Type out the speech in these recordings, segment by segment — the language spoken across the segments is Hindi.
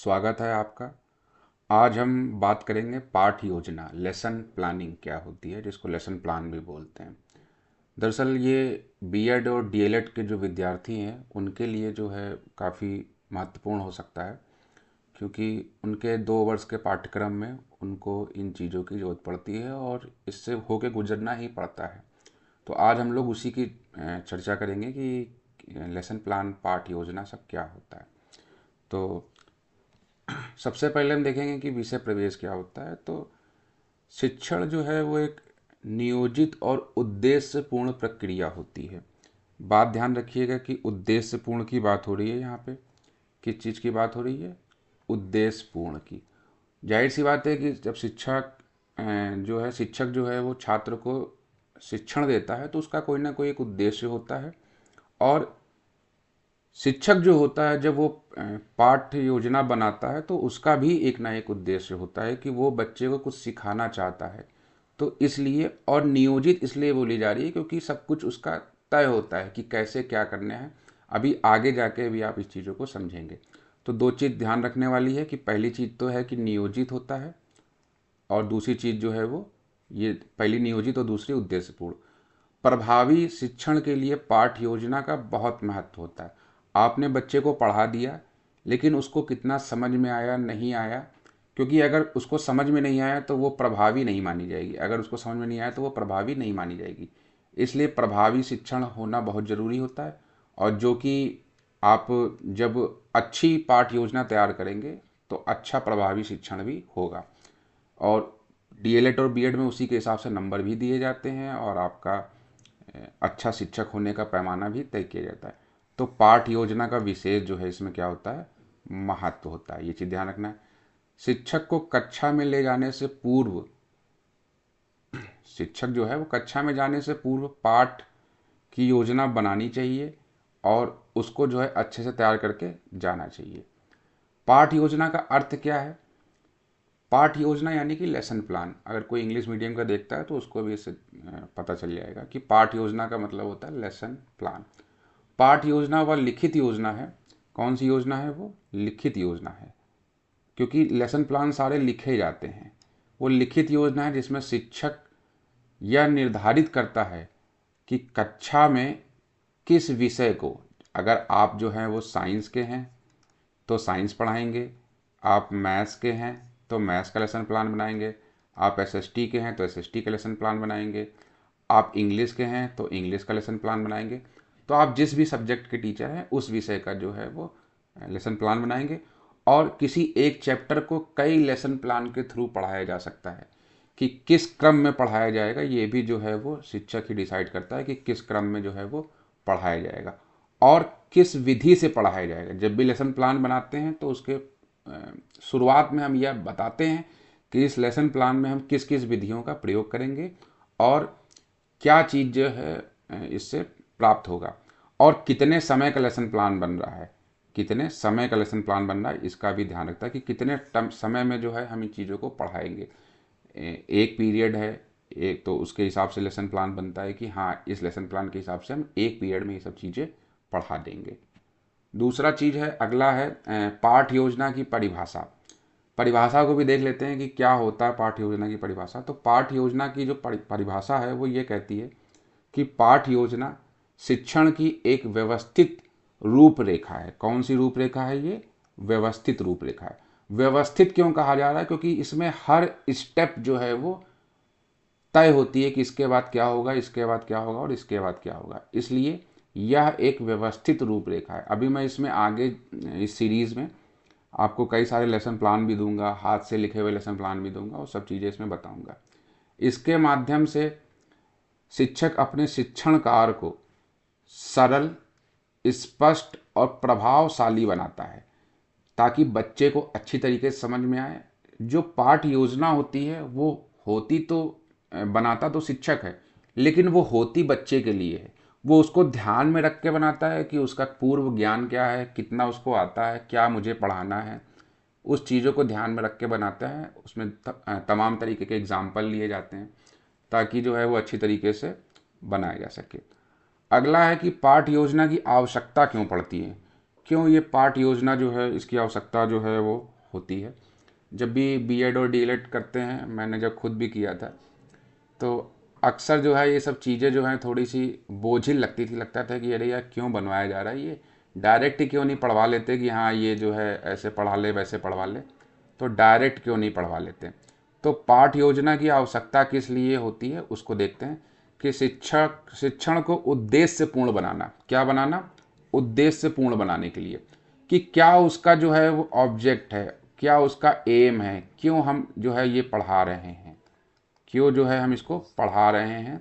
स्वागत है आपका। आज हम बात करेंगे पाठ योजना, लेसन प्लानिंग क्या होती है, जिसको लेसन प्लान भी बोलते हैं। दरअसल ये बीएड और डीएलएड के जो विद्यार्थी हैं उनके लिए जो है काफ़ी महत्वपूर्ण हो सकता है, क्योंकि उनके 2 वर्ष के पाठ्यक्रम में उनको इन चीज़ों की ज़रूरत पड़ती है और इससे होके गुजरना ही पड़ता है। तो आज हम लोग उसी की चर्चा करेंगे कि लेसन प्लान, पाठ योजना सब क्या होता है। तो सबसे पहले हम देखेंगे कि विषय प्रवेश क्या होता है। तो शिक्षण जो है वो एक नियोजित और उद्देश्यपूर्ण प्रक्रिया होती है। बात ध्यान रखिएगा कि उद्देश्यपूर्ण की बात हो रही है यहाँ पे। किस चीज़ की बात हो रही है? उद्देश्यपूर्ण की। जाहिर सी बात है कि जब शिक्षक जो है वो छात्र को शिक्षण देता है तो उसका कोई ना कोई एक उद्देश्य होता है। और शिक्षक जो होता है जब वो पाठ्य योजना बनाता है तो उसका भी एक ना एक उद्देश्य होता है कि वो बच्चे को कुछ सिखाना चाहता है। तो इसलिए, और नियोजित इसलिए बोली जा रही है क्योंकि सब कुछ उसका तय होता है कि कैसे क्या करने हैं। अभी आगे जाके भी आप इस चीज़ों को समझेंगे। तो दो चीज़ ध्यान रखने वाली है कि पहली चीज़ तो है कि नियोजित होता है, और दूसरी चीज़ जो है वो, ये पहली नियोजित और दूसरी उद्देश्यपूर्ण। प्रभावी शिक्षण के लिए पाठ योजना का बहुत महत्व होता है। आपने बच्चे को पढ़ा दिया, लेकिन उसको कितना समझ में आया नहीं आया, क्योंकि अगर उसको समझ में नहीं आया तो वो प्रभावी नहीं मानी जाएगी, अगर उसको समझ में नहीं आया तो वो प्रभावी नहीं मानी जाएगी। इसलिए प्रभावी शिक्षण होना बहुत ज़रूरी होता है। और जो कि आप जब अच्छी पाठ योजना तैयार करेंगे तो अच्छा प्रभावी शिक्षण भी होगा। और डीएलएड और बीएड में उसी के हिसाब से नंबर भी दिए जाते हैं और आपका अच्छा शिक्षक होने का पैमाना भी तय किया जाता है। तो पाठ योजना का विशेष जो है इसमें क्या होता है, महत्व होता है। ये चीज़ ध्यान रखना है। शिक्षक को कक्षा में ले जाने से पूर्व, शिक्षक जो है वो कक्षा में जाने से पूर्व पाठ की योजना बनानी चाहिए और उसको जो है अच्छे से तैयार करके जाना चाहिए। पाठ योजना का अर्थ क्या है? पाठ योजना यानी कि लेसन प्लान। अगर कोई इंग्लिश मीडियम का देखता है तो उसको भी इससे पता चल जाएगा कि पाठ योजना का मतलब होता है लेसन प्लान। पाठ योजना व लिखित योजना है। कौन सी योजना है वो? लिखित योजना है, क्योंकि लेसन प्लान सारे लिखे जाते हैं। वो लिखित योजना है जिसमें शिक्षक यह निर्धारित करता है कि कक्षा में किस विषय को, अगर आप जो हैं वो साइंस के हैं तो साइंस पढ़ाएंगे, आप मैथ्स के हैं तो मैथ्स का लेसन प्लान बनाएंगे, आप एसएसटी के हैं तो एसएसटी का लेसन प्लान बनाएंगे, आप इंग्लिश के हैं तो इंग्लिश का लेसन प्लान बनाएंगे। तो आप जिस भी सब्जेक्ट के टीचर हैं उस विषय का जो है वो लेसन प्लान बनाएंगे। और किसी एक चैप्टर को कई लेसन प्लान के थ्रू पढ़ाया जा सकता है। कि किस क्रम में पढ़ाया जाएगा ये भी जो है वो शिक्षक ही डिसाइड करता है कि किस क्रम में जो है वो पढ़ाया जाएगा और किस विधि से पढ़ाया जाएगा। जब भी लेसन प्लान बनाते हैं तो उसके शुरुआत में हम यह बताते हैं कि इस लेसन प्लान में हम किस किस विधियों का प्रयोग करेंगे और क्या चीज़ जो है इससे प्राप्त होगा, और कितने समय का लेसन प्लान बन रहा है, कितने समय का लेसन प्लान बन रहा है इसका भी ध्यान रखता है कि कितने समय में जो है हम इन चीज़ों को पढ़ाएंगे। एक पीरियड है एक, तो उसके हिसाब से लेसन प्लान बनता है कि हाँ इस लेसन प्लान के हिसाब से हम एक पीरियड में ये सब चीज़ें पढ़ा देंगे। दूसरा चीज़ है, अगला है पाठ योजना की परिभाषा। परिभाषा को भी देख लेते हैं कि क्या होता है पाठ योजना की परिभाषा। तो पाठ योजना की जो परिभाषा है वो ये कहती है कि पाठ योजना शिक्षण की एक व्यवस्थित रूपरेखा है। कौन सी रूपरेखा है ये? व्यवस्थित रूपरेखा है। व्यवस्थित क्यों कहा जा रहा है? क्योंकि इसमें हर स्टेप जो है वो तय होती है कि इसके बाद क्या होगा, इसके बाद क्या होगा और इसके बाद क्या होगा। इसलिए यह एक व्यवस्थित रूपरेखा है। अभी मैं इसमें आगे इस सीरीज़ में आपको कई सारे लेसन प्लान भी दूंगा, हाथ से लिखे हुए लेसन प्लान भी दूंगा और सब चीज़ें इसमें बताऊंगा। इसके माध्यम से शिक्षक अपने शिक्षण कार्य को सरल, स्पष्ट और प्रभावशाली बनाता है ताकि बच्चे को अच्छी तरीके से समझ में आए। जो पाठ योजना होती है वो होती तो बनाता तो शिक्षक है, लेकिन वो होती बच्चे के लिए है। वो उसको ध्यान में रख के बनाता है कि उसका पूर्व ज्ञान क्या है, कितना उसको आता है, क्या मुझे पढ़ाना है। उस चीज़ों को ध्यान में रख के बनाता है। उसमें तमाम तरीके के एग्जाम्पल लिए जाते हैं ताकि जो है वो अच्छी तरीके से बनाया जा सके। अगला है कि पाठ योजना की आवश्यकता क्यों पड़ती है। क्यों ये पाठ योजना जो है इसकी आवश्यकता जो है वो होती है। जब भी बीएड और डीएलएड करते हैं, मैंने जब खुद भी किया था, तो अक्सर जो है ये सब चीज़ें जो हैं थोड़ी सी बोझिल लगती थी। लगता था कि अरे यार क्यों बनवाया जा रहा है, ये डायरेक्ट ही क्यों नहीं पढ़वा लेते कि हाँ ये जो है ऐसे पढ़ा ले वैसे पढ़वा ले, तो डायरेक्ट क्यों नहीं पढ़वा लेते। तो पाठ योजना की आवश्यकता किस लिए होती है उसको देखते हैं कि शिक्षण को उद्देश्य पूर्ण बनाना। क्या बनाना? उद्देश्य पूर्ण बनाने के लिए, कि क्या उसका जो है वो ऑब्जेक्ट है, क्या उसका एम है, क्यों हम जो है ये पढ़ा रहे हैं, क्यों जो है हम इसको पढ़ा रहे हैं।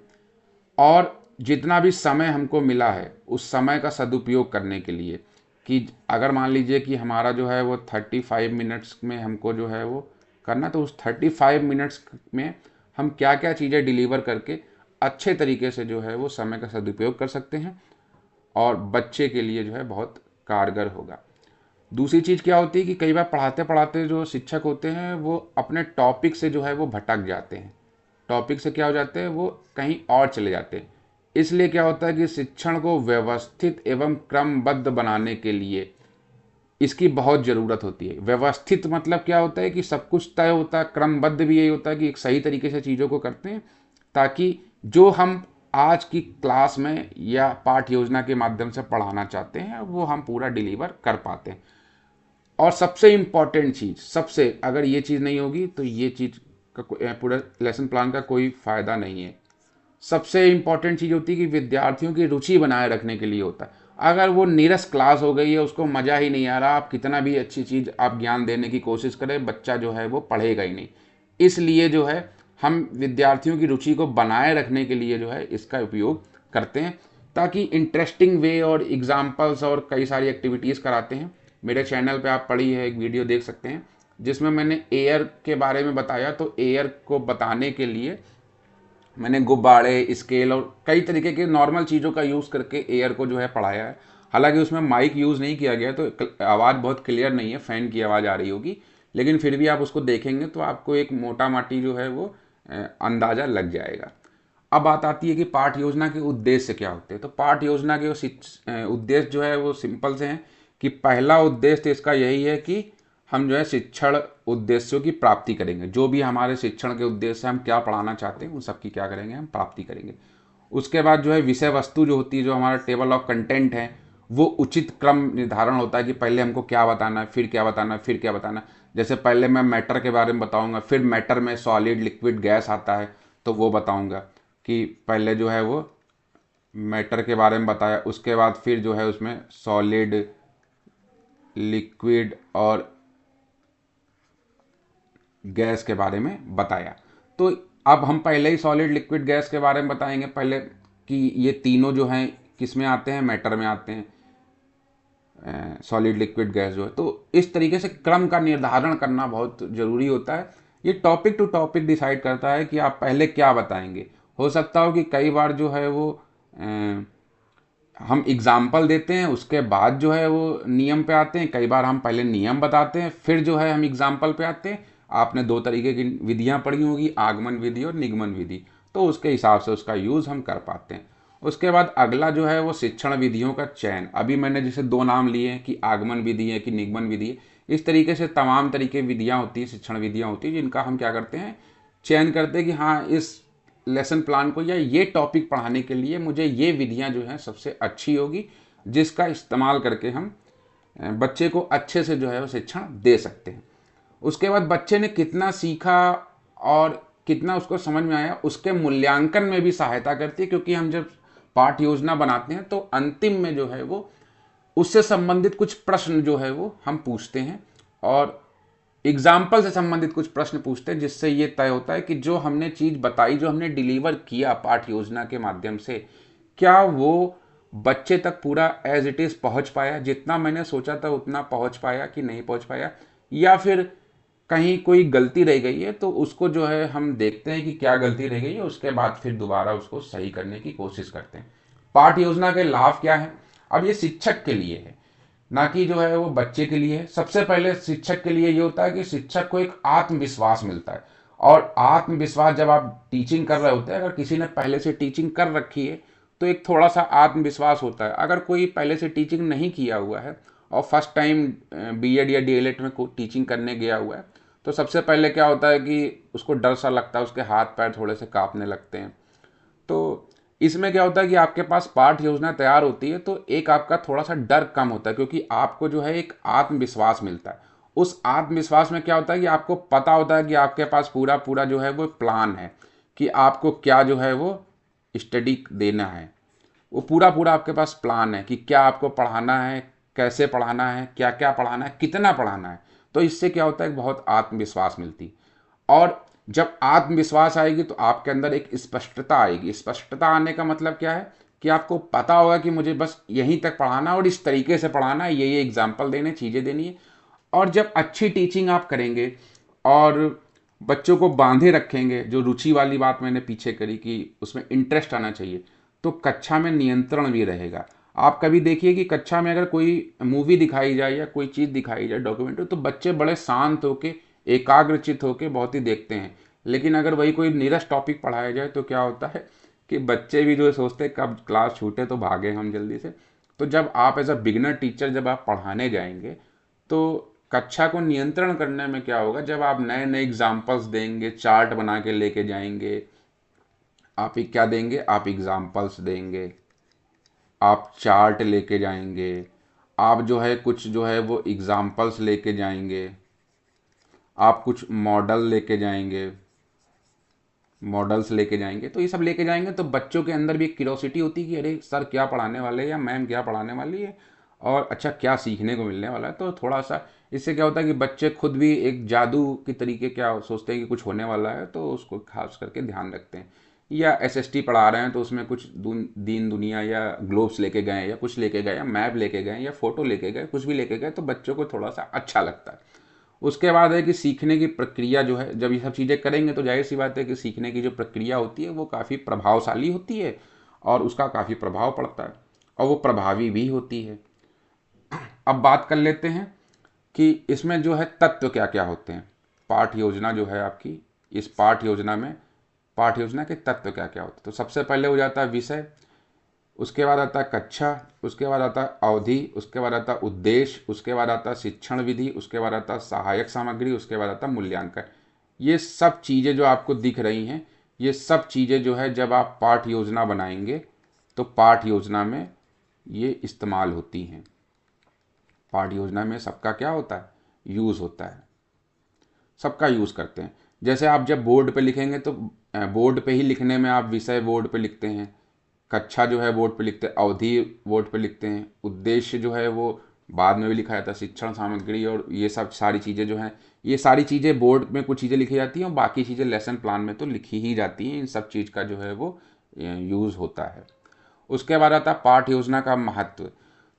और जितना भी समय हमको मिला है उस समय का सदुपयोग करने के लिए, कि अगर मान लीजिए कि हमारा जो है वो 35 मिनट्स में हमको जो है वो करना, तो उस 35 मिनट्स में हम क्या क्या चीज़ें डिलीवर करके अच्छे तरीके से जो है वो समय का सदुपयोग कर सकते हैं और बच्चे के लिए जो है बहुत कारगर होगा। दूसरी चीज़ क्या होती है कि कई बार पढ़ाते पढ़ाते जो शिक्षक होते हैं वो अपने टॉपिक से जो है वो भटक जाते हैं। टॉपिक से क्या हो जाते हैं, वो कहीं और चले जाते हैं। इसलिए क्या होता है कि शिक्षण को व्यवस्थित एवं क्रमबद्ध बनाने के लिए इसकी बहुत ज़रूरत होती है। व्यवस्थित मतलब क्या होता है कि सब कुछ तय होता है, क्रमबद्ध भी यही होता है कि एक सही तरीके से चीज़ों को करते हैं, ताकि जो हम आज की क्लास में या पाठ योजना के माध्यम से पढ़ाना चाहते हैं वो हम पूरा डिलीवर कर पाते हैं। और सबसे इम्पॉर्टेंट चीज़, सबसे अगर ये चीज़ नहीं होगी तो ये चीज़ का पूरा लेसन प्लान का कोई फ़ायदा नहीं है। सबसे इम्पॉर्टेंट चीज़ होती है कि विद्यार्थियों की रुचि बनाए रखने के लिए होता है। अगर वो नीरस क्लास हो गई है, उसको मज़ा ही नहीं आ रहा, आप कितना भी अच्छी चीज़ आप ज्ञान देने की कोशिश करें, बच्चा जो है वो पढ़ेगा ही नहीं। इसलिए जो है हम विद्यार्थियों की रुचि को बनाए रखने के लिए जो है इसका उपयोग करते हैं, ताकि इंटरेस्टिंग वे और एग्जाम्पल्स और कई सारी एक्टिविटीज़ कराते हैं। मेरे चैनल पे आप पढ़ी है एक वीडियो देख सकते हैं जिसमें मैंने एयर के बारे में बताया। तो एयर को बताने के लिए मैंने गुब्बारे, स्केल और कई तरीके के नॉर्मल चीज़ों का यूज़ करके एयर को जो है पढ़ाया है। हालांकि उसमें माइक यूज़ नहीं किया गया तो आवाज़ बहुत क्लियर नहीं है, फ़ैन की आवाज़ आ रही होगी, लेकिन फिर भी आप उसको देखेंगे तो आपको एक मोटा माटी जो है वो अंदाज़ा लग जाएगा। अब बात आती है कि पाठ योजना के उद्देश्य क्या होते हैं। तो पाठ योजना के उद्देश्य जो है वो सिंपल से हैं कि पहला उद्देश्य इसका यही है कि हम जो है शिक्षण उद्देश्यों की प्राप्ति करेंगे। जो भी हमारे शिक्षण के उद्देश्य हम क्या पढ़ाना चाहते हैं उन सब की क्या करेंगे, हम प्राप्ति करेंगे। उसके बाद जो है विषय वस्तु जो होती है, जो हमारा टेबल ऑफ कंटेंट है, वो उचित क्रम निर्धारण होता है कि पहले हमको क्या बताना है, फिर क्या बताना है, फिर क्या बताना है। जैसे पहले मैं मैटर के बारे में बताऊंगा, फिर मैटर में सॉलिड लिक्विड गैस आता है तो वो बताऊंगा कि पहले जो है वो मैटर के बारे में बताया, उसके बाद फिर जो है उसमें सॉलिड, लिक्विड और गैस के बारे में बताया। तो अब हम पहले ही सॉलिड, लिक्विड, गैस के बारे में बताएंगे पहले कि ये तीनों जो हैं किस में आते हैं, मैटर में आते हैं, सॉलिड, लिक्विड, गैस जो है। तो इस तरीके से क्रम का निर्धारण करना बहुत ज़रूरी होता है। ये टॉपिक टू टॉपिक डिसाइड करता है कि आप पहले क्या बताएंगे। हो सकता हो कि कई बार जो है वो हम एग्जाम्पल देते हैं, उसके बाद जो है वो नियम पे आते हैं। कई बार हम पहले नियम बताते हैं फिर जो है हम एग्जाम्पल पे आते हैं। आपने दो तरीके की विधियां पढ़ी होंगी, आगमन विधि और निगमन विधि, तो उसके हिसाब से उसका यूज़ हम कर पाते हैं। उसके बाद अगला जो है वो शिक्षण विधियों का चयन। अभी मैंने जैसे दो नाम लिए हैं कि आगमन विधि है कि निगमन विधि है, इस तरीके से तमाम तरीके विधियाँ होती हैं, शिक्षण विधियाँ होती हैं, जिनका हम क्या करते हैं, चयन करते हैं कि हाँ इस लेसन प्लान को या ये टॉपिक पढ़ाने के लिए मुझे ये विधियां जो हैं सबसे अच्छी होगी, जिसका इस्तेमाल करके हम बच्चे को अच्छे से जो है वो शिक्षण दे सकते हैं। उसके बाद बच्चे ने कितना सीखा और कितना उसको समझ में आया, उसके मूल्यांकन में भी सहायता करती है। क्योंकि हम जब पाठ योजना बनाते हैं तो अंतिम में जो है वो उससे संबंधित कुछ प्रश्न जो है वो हम पूछते हैं और एग्जाम्पल से संबंधित कुछ प्रश्न पूछते हैं, जिससे ये तय होता है कि जो हमने चीज़ बताई, जो हमने डिलीवर किया पाठ योजना के माध्यम से, क्या वो बच्चे तक पूरा एज इट इज़ पहुंच पाया, जितना मैंने सोचा था उतना पहुंच पाया कि नहीं पहुंच पाया, या फिर कहीं कोई गलती रह गई है। तो उसको जो है हम देखते हैं कि क्या गलती रह गई है, उसके बाद फिर दोबारा उसको सही करने की कोशिश करते हैं। पाठ योजना के लाभ क्या है? अब ये शिक्षक के लिए है, ना कि जो है वो बच्चे के लिए है। सबसे पहले शिक्षक के लिए ये होता है कि शिक्षक को एक आत्मविश्वास मिलता है। और आत्मविश्वास जब आप टीचिंग कर रहे होते हैं, अगर किसी ने पहले से टीचिंग कर रखी है तो एक थोड़ा सा आत्मविश्वास होता है। अगर कोई पहले से टीचिंग नहीं किया हुआ है और फर्स्ट टाइम बीएड या डीएलएड में टीचिंग करने गया हुआ है, तो सबसे पहले क्या होता है कि उसको डर सा लगता है, उसके हाथ पैर थोड़े से कांपने लगते हैं। तो इसमें क्या होता है कि आपके पास पाठ योजना तैयार होती है तो एक आपका थोड़ा सा डर कम होता है, क्योंकि आपको जो है एक आत्मविश्वास मिलता है। उस आत्मविश्वास में क्या होता है कि आपको पता होता है कि आपके पास पूरा पूरा जो है वो प्लान है कि आपको क्या जो है वो स्टडी देना है। वो पूरा पूरा आपके पास प्लान है कि क्या आपको पढ़ाना है, कैसे पढ़ाना है, क्या क्या पढ़ाना है, कितना पढ़ाना है। तो इससे क्या होता है, बहुत आत्मविश्वास मिलती। और जब आत्मविश्वास आएगी तो आपके अंदर एक स्पष्टता आएगी। स्पष्टता आने का मतलब क्या है कि आपको पता होगा कि मुझे बस यहीं तक पढ़ाना और इस तरीके से पढ़ाना है, ये एग्जाम्पल देने, चीज़ें देनी है। और जब अच्छी टीचिंग आप करेंगे और बच्चों को बांधे रखेंगे, जो रुचि वाली बात मैंने पीछे करी कि उसमें इंटरेस्ट आना चाहिए, तो कक्षा में नियंत्रण भी रहेगा। आप कभी देखिए कि कक्षा में अगर कोई मूवी दिखाई जाए या कोई चीज़ दिखाई जाए, डॉक्यूमेंट्री, तो बच्चे बड़े शांत होके, एकाग्रचित होके बहुत ही देखते हैं। लेकिन अगर वही कोई नीरस टॉपिक पढ़ाया जाए तो क्या होता है कि बच्चे भी जो है सोचते हैं कब क्लास छूटे तो भागे हम जल्दी से। तो जब आप एज अ बिगनर टीचर जब आप पढ़ाने जाएंगे तो कक्षा को नियंत्रण करने में क्या होगा, जब आप नए नए एग्जाम्पल्स देंगे, चार्ट बना के लेके जाएंगे, आप ही क्या देंगे, आप एग्जाम्पल्स देंगे, आप चार्ट लेके जाएंगे, आप जो है कुछ जो है वो एग्जाम्पल्स लेके जाएंगे, आप कुछ मॉडल लेके जाएंगे, मॉडल्स लेके जाएंगे। तो ये सब लेके जाएंगे तो बच्चों के अंदर भी एक क्यूरोसिटी होती है कि अरे सर क्या पढ़ाने वाले हैं या मैम क्या पढ़ाने वाली है, और अच्छा क्या सीखने को मिलने वाला है। तो थोड़ा सा इससे क्या होता है कि बच्चे खुद भी एक जादू की तरीके क्या सोचते हैं कि कुछ होने वाला है, तो उसको खास करके ध्यान रखते हैं। या एसएसटी पढ़ा रहे हैं तो उसमें कुछ दीन दुनिया या ग्लोब्स लेके गए या कुछ लेके गए या मैप लेके गए या फोटो लेके गए, कुछ भी लेके गए, तो बच्चों को थोड़ा सा अच्छा लगता है। उसके बाद है कि सीखने की प्रक्रिया जो है, जब ये सब चीज़ें करेंगे तो जाहिर सी बात है कि सीखने की जो प्रक्रिया होती है वो काफ़ी प्रभावशाली होती है और उसका काफ़ी प्रभाव पड़ता है और वो प्रभावी भी होती है। अब बात कर लेते हैं कि इसमें जो है तत्व क्या क्या होते हैं। पाठ योजना जो है आपकी, इस पाठ योजना में पाठ योजना के तत्व क्या क्या होते हैं। तो सबसे पहले हो जाता है विषय, उसके बाद आता है कक्षा, उसके बाद आता है अवधि, उसके बाद आता है उद्देश्य, उसके बाद आता है शिक्षण विधि, उसके बाद आता है सहायक सामग्री, उसके बाद आता है मूल्यांकन। ये सब चीज़ें जो आपको दिख रही हैं, ये सब चीज़ें जो है जब आप पाठ योजना बनाएंगे तो पाठ योजना में ये इस्तेमाल होती हैं। पाठ योजना में सबका क्या होता है, यूज़ होता है, सबका यूज़ करते हैं। जैसे आप जब बोर्ड पे लिखेंगे तो बोर्ड पे ही लिखने में आप विषय बोर्ड पे लिखते हैं, कक्षा जो है बोर्ड पे लिखते हैं, अवधि बोर्ड पे लिखते हैं, उद्देश्य जो है वो बाद में भी लिखा जाता है, शिक्षण सामग्री, और ये सब सारी चीज़ें जो हैं, ये सारी चीज़ें बोर्ड में कुछ चीज़ें लिखी जाती हैं और बाकी चीज़ें लेसन प्लान में तो लिखी ही जाती हैं। इन सब चीज़ का जो है वो यूज़ होता है। उसके बाद आता है पाठ योजना का महत्व।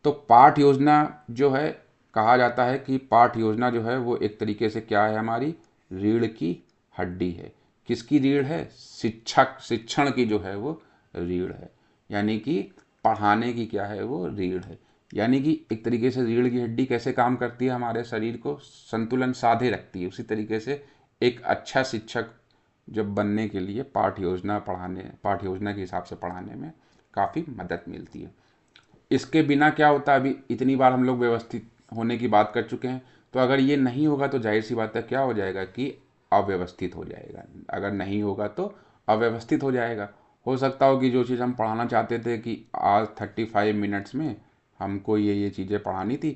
तो पाठ योजना जो है, कहा जाता है कि पाठ योजना जो है वो एक तरीके से क्या है, हमारी रीढ़ की हड्डी है। किसकी रीढ़ है, शिक्षण की जो है वो रीढ़ है, यानी कि पढ़ाने की क्या है वो रीढ़ है। यानी कि एक तरीके से रीढ़ की हड्डी कैसे काम करती है, हमारे शरीर को संतुलन साधे रखती है। उसी तरीके से एक अच्छा शिक्षक जब बनने के लिए पाठ योजना के हिसाब से पढ़ाने में काफ़ी मदद मिलती है। इसके बिना क्या होता है, अभी इतनी बार हम लोग व्यवस्थित होने की बात कर चुके हैं, तो अगर ये नहीं होगा तो जाहिर सी बात है क्या हो जाएगा कि अव्यवस्थित हो जाएगा। अगर नहीं होगा तो अव्यवस्थित हो जाएगा। हो सकता हो कि जो चीज़ हम पढ़ाना चाहते थे कि आज 35 मिनट्स में हमको ये चीज़ें पढ़ानी थी,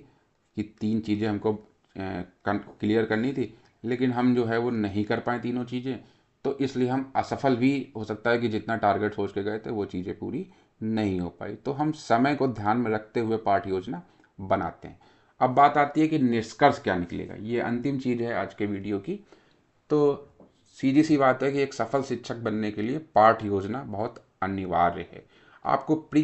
कि 3 चीज़ें हमको क्लियर करनी थी, लेकिन हम जो है वो नहीं कर पाए तीनों चीज़ें, तो इसलिए हम असफल भी हो सकता है कि जितना टारगेट सोच के गए थे वो चीज़ें पूरी नहीं हो पाई। तो हम समय को ध्यान में रखते हुए पाठ योजना बनाते हैं। अब बात आती है कि निष्कर्ष क्या निकलेगा, ये अंतिम चीज़ है आज के वीडियो की। तो सीधी सी बात है कि एक सफल शिक्षक बनने के लिए पाठ योजना बहुत अनिवार्य है। आपको प्री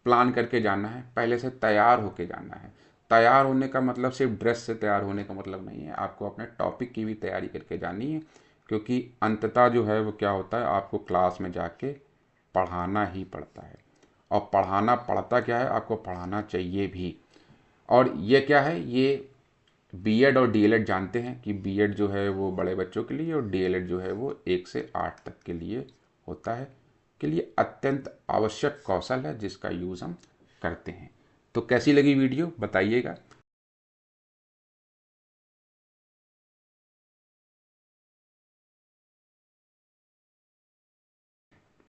प्लान करके जाना है, पहले से तैयार होके जाना है। तैयार होने का मतलब सिर्फ ड्रेस से तैयार होने का मतलब नहीं है, आपको अपने टॉपिक की भी तैयारी करके जानी है, क्योंकि अंततः जो है वो क्या होता है, आपको क्लास में जाके पढ़ाना ही पड़ता है। और पढ़ाना पड़ता क्या है, आपको पढ़ाना चाहिए भी। और ये क्या है, ये बीएड और डीएलएड जानते हैं कि बीएड जो है वो बड़े बच्चों के लिए और डीएलएड जो है वो 1 से 8 तक के लिए होता है, के लिए अत्यंत आवश्यक कौशल है जिसका यूज़ हम करते हैं। तो कैसी लगी वीडियो बताइएगा।